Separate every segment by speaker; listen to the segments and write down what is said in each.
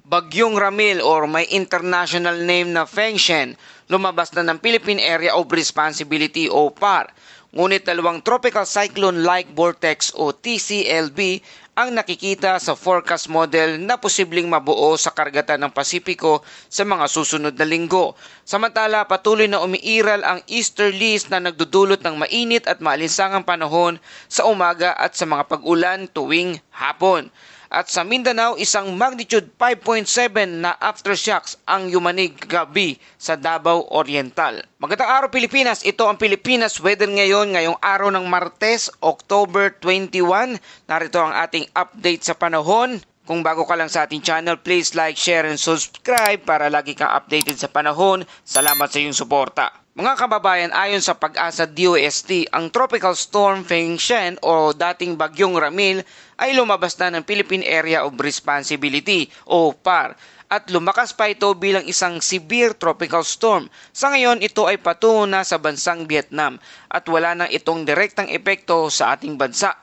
Speaker 1: Bagyong Ramil or may international name na Fengshen, lumabas na ng Philippine Area of Responsibility o PAR. Ngunit dalawang tropical cyclone-like vortex o TCLB ang nakikita sa forecast model na posibleng mabuo sa karagatan ng Pasipiko sa mga susunod na linggo. Samantala, patuloy na umiiral ang easterlies na nagdudulot ng mainit at maalinsangang panahon sa umaga at sa mga pag-ulan tuwing hapon. At sa Mindanao, isang magnitude 5.7 na aftershocks ang yumanig gabi sa Davao Oriental. Magandang araw Pilipinas, ito ang Pilipinas Weather ngayong araw ng Martes, October 21. Narito ang ating update sa panahon. Kung bago ka lang sa ating channel, please like, share, and subscribe para lagi kang updated sa panahon. Salamat sa iyong suporta. Mga kababayan, ayon sa Pag-asa DOST, ang Tropical Storm Fengshen o dating Bagyong Ramil ay lumabas na ng Philippine Area of Responsibility o PAR at lumakas pa ito bilang isang severe tropical storm. Sa ngayon, ito ay patungo na sa bansang Vietnam at wala nang itong direktang epekto sa ating bansa.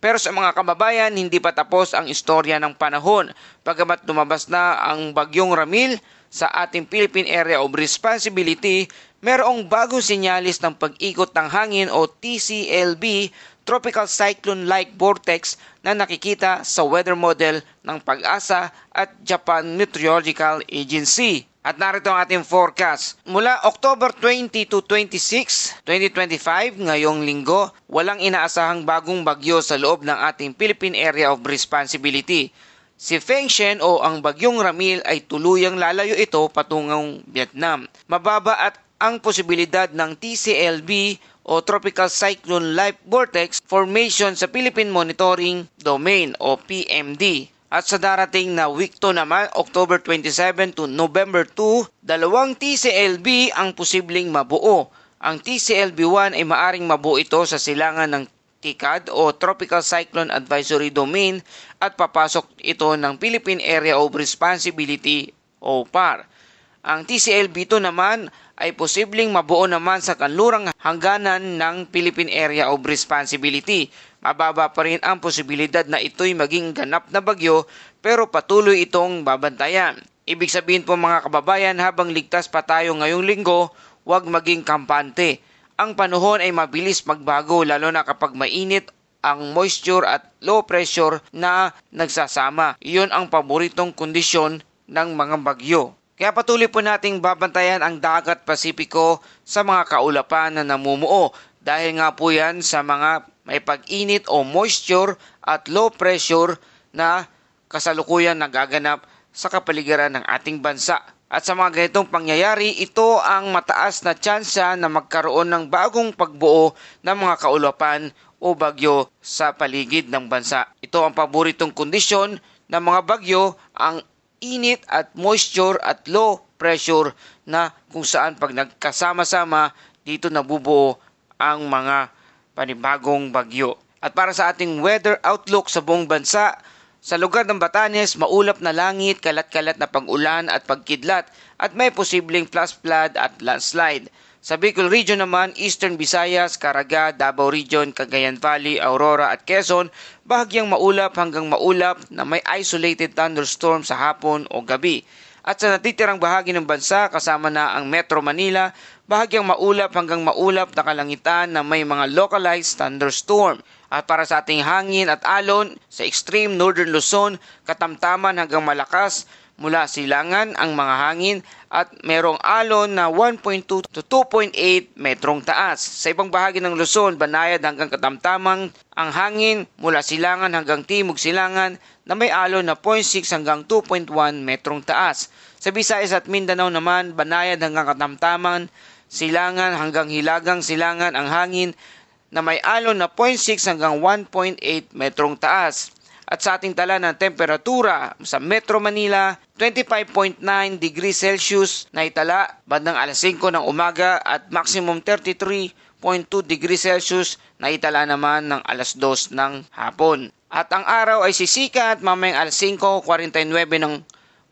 Speaker 1: Pero sa mga kababayan, hindi pa tapos ang istorya ng panahon. Bagamat lumabas na ang Bagyong Ramil sa ating Philippine Area of Responsibility, merong bagong sinyalis ng pag-ikot ng hangin o TCLB, Tropical Cyclone-like Vortex na nakikita sa weather model ng Pag-asa at Japan Meteorological Agency. At narito ang ating forecast. Mula October 20 to 26, 2025, ngayong linggo, walang inaasahang bagong bagyo sa loob ng ating Philippine Area of Responsibility. Si Fengshen o ang Bagyong Ramil ay tuluyang lalayo ito patungong Vietnam. Mababa at ang posibilidad ng TCLB o Tropical Cyclone-like Vortex formation sa Philippine Monitoring Domain o PMD. At sa darating na week 2 naman, October 27 to November 2, dalawang TCLB ang posibleng mabuo. Ang TCLB-1 ay maaring mabuo ito sa silangan ng TICAD o Tropical Cyclone Advisory Domain at papasok ito ng Philippine Area of Responsibility o PAR. Ang TCLB-2 naman ay posibleng mabuo naman sa kanlurang hangganan ng Philippine Area of Responsibility. Mababa pa rin ang posibilidad na ito'y maging ganap na bagyo pero patuloy itong babantayan. Ibig sabihin po mga kababayan, habang ligtas pa tayo ngayong linggo, huwag maging kampante. Ang panahon ay mabilis magbago lalo na kapag mainit ang moisture at low pressure na nagsasama. Iyon ang paboritong kondisyon ng mga bagyo. Kaya patuloy po nating babantayan ang dagat Pasipiko sa mga kaulapan na namumuo dahil nga po yan sa mga may pag-init o moisture at low pressure na kasalukuyan nagaganap sa kapaligiran ng ating bansa. At sa mga ganitong pangyayari, ito ang mataas na tsansa na magkaroon ng bagong pagbuo ng mga kaulapan o bagyo sa paligid ng bansa. Ito ang paboritong kondisyon ng mga bagyo, ang init at moisture at low pressure na kung saan pag nagkasama-sama dito nabubuo ang mga panibagong bagyo. At para sa ating weather outlook sa buong bansa, sa lugar ng Batanes, maulap na langit, kalat-kalat na pag-ulan at pagkidlat at may posibleng flash flood at landslide. Sa Bicol Region naman, Eastern Visayas, Caraga, Davao Region, Cagayan Valley, Aurora at Quezon, bahagyang maulap hanggang maulap na may isolated thunderstorm sa hapon o gabi. At sa natitirang bahagi ng bansa, kasama na ang Metro Manila, bahagyang maulap hanggang maulap na kalangitan na may mga localized thunderstorm. At para sa ating hangin at alon, sa extreme northern Luzon, katamtaman hanggang malakas, mula silangan ang mga hangin at merong alon na 1.2 to 2.8 metrong taas. Sa ibang bahagi ng Luzon, banayad hanggang katamtamang ang hangin mula silangan hanggang timog silangan na may alon na 0.6 hanggang 2.1 metrong taas. Sa Visayas at Mindanao naman, banayad hanggang katamtaman, silangan hanggang hilagang silangan ang hangin na may alon na 0.6 hanggang 1.8 metrong taas. At sa ating tala ng temperatura sa Metro Manila, 25.9 degrees Celsius na itala bandang alas 5 ng umaga at maximum 33.2 degrees Celsius na itala naman ng alas 2 ng hapon. At ang araw ay sisikat mamayang alas 5:49 ng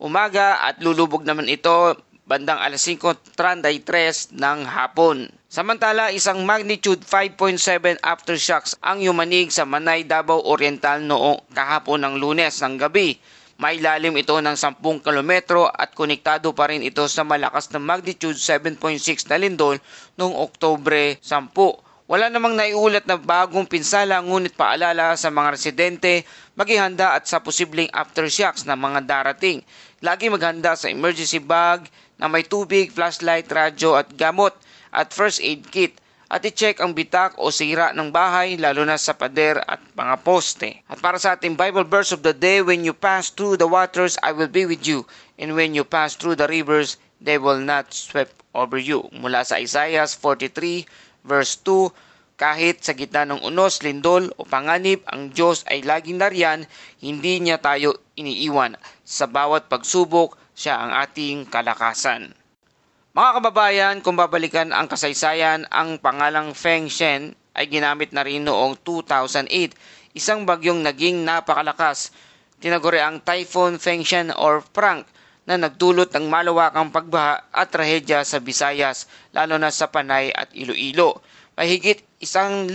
Speaker 1: umaga at lulubog naman ito bandang alas 5:33 ng hapon. Samantala, isang magnitude 5.7 aftershocks ang yumanig sa Manay, Davao Oriental noong kahapon ng Lunes ng gabi. Mailalim ito ng 10 kilometro at konektado pa rin ito sa malakas na magnitude 7.6 na lindol noong Oktubre 10. Wala namang naiulat na bagong pinsala, ngunit paalala sa mga residente maghihanda at sa posibleng aftershocks na mga darating. Lagi maghanda sa emergency bag na may tubig, flashlight, radyo at gamot at first aid kit. At i-check ang bitak o sira ng bahay, lalo na sa pader at mga poste. At para sa ating Bible verse of the day, when you pass through the waters, I will be with you. And when you pass through the rivers, they will not sweep over you. Mula sa Isaiah 43 verse 2, kahit sa gitna ng unos, lindol o panganib, ang Diyos ay laging nariyan, hindi niya tayo iniiwan. Sa bawat pagsubok, siya ang ating kalakasan. Mga kababayan, kung babalikan ang kasaysayan, ang pangalang Feng Shen ay ginamit na rin noong 2008, isang bagyong naging napakalakas. Tinaguri ang Typhoon Feng Shen or Frank na nagdulot ng malawakang pagbaha at trahedya sa Visayas, lalo na sa Panay at Iloilo. Mahigit 1,300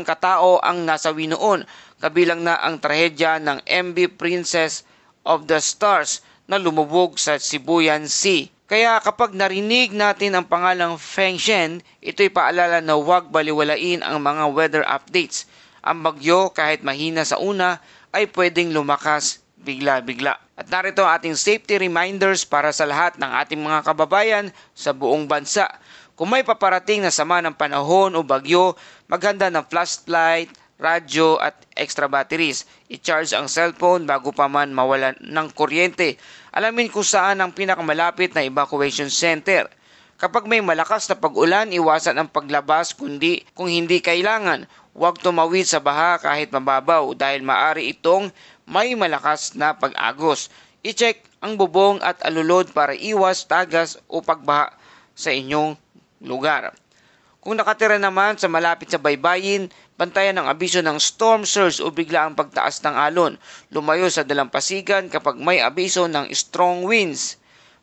Speaker 1: katao ang nasawi noon, kabilang na ang trahedya ng MV Princess of the Stars na lumubog sa Sibuyan Sea. Kaya kapag narinig natin ang pangalang Feng Shen, ito'y paalala na huwag baliwalain ang mga weather updates. Ang bagyo, kahit mahina sa una, ay pwedeng lumakas bigla-bigla. At narito ang ating safety reminders para sa lahat ng ating mga kababayan sa buong bansa. Kung may paparating na sama ng panahon o bagyo, maghanda ng flashlight, radyo at extra batteries. I-charge ang cellphone bago pa man mawalan ng kuryente. Alamin kung saan ang pinakamalapit na evacuation center. Kapag may malakas na pag-ulan, iwasan ang paglabas kung hindi kailangan. Huwag tumawid sa baha kahit mababaw dahil maaari itong may malakas na pag-agos. I-check ang bubong at alulod para iwas tagas o pagbaha sa inyong lugar. Kung nakatira naman sa malapit sa baybayin, bantayan ang abiso ng storm surge o biglaang pagtaas ng alon. Lumayo sa dalampasigan kapag may abiso ng strong winds.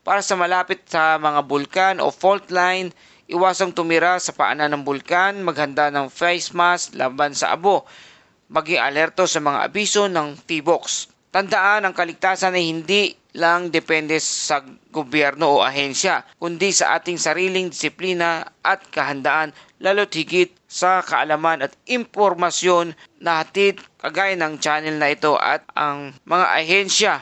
Speaker 1: Para sa malapit sa mga bulkan o fault line, iwasang tumira sa paanan ng bulkan, maghanda ng face mask laban sa abo. Maging alerto sa mga abiso ng T-box. Tandaan, ang kaligtasan ay hindi lang depende sa gobyerno o ahensya, kundi sa ating sariling disiplina at kahandaan, lalo't higit sa kaalaman at impormasyon na hatid kagaya ng channel na ito at ang mga ahensya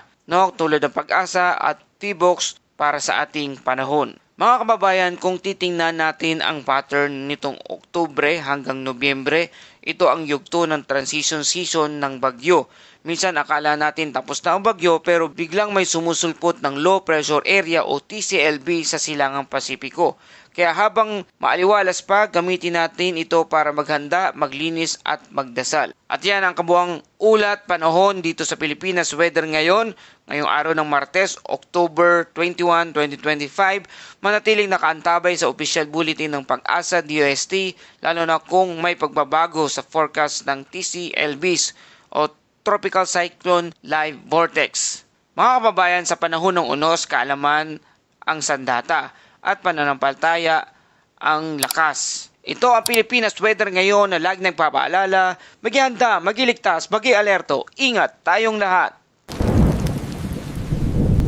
Speaker 1: tulad ng Pag-asa at T-box para sa ating panahon. Mga kababayan, kung titingnan natin ang pattern nitong Oktubre hanggang Nobyembre, ito ang yugto ng transition season ng bagyo. Minsan akala natin tapos na ang bagyo pero biglang may sumusulpot ng low pressure area o TCLB sa silangang Pasipiko. Kaya habang maaliwalas pa, gamitin natin ito para maghanda, maglinis at magdasal. At yan ang kabuang ulat panahon dito sa Pilipinas weather ngayong araw ng Martes, October 21, 2025. Manatiling nakaantabay sa official bulletin ng Pag-asa DOST, lalo na kung may pagbabago sa forecast ng TCLBs o Tropical Cyclone Live Vortex. Mga kababayan, sa panahon ng unos, kaalaman ang sandata at pananampalataya ang lakas. Ito ang Pilipinas weather ngayon na lagi nagpapaalala, maghihanda, magiligtas, magi-alerto, ingat tayong lahat.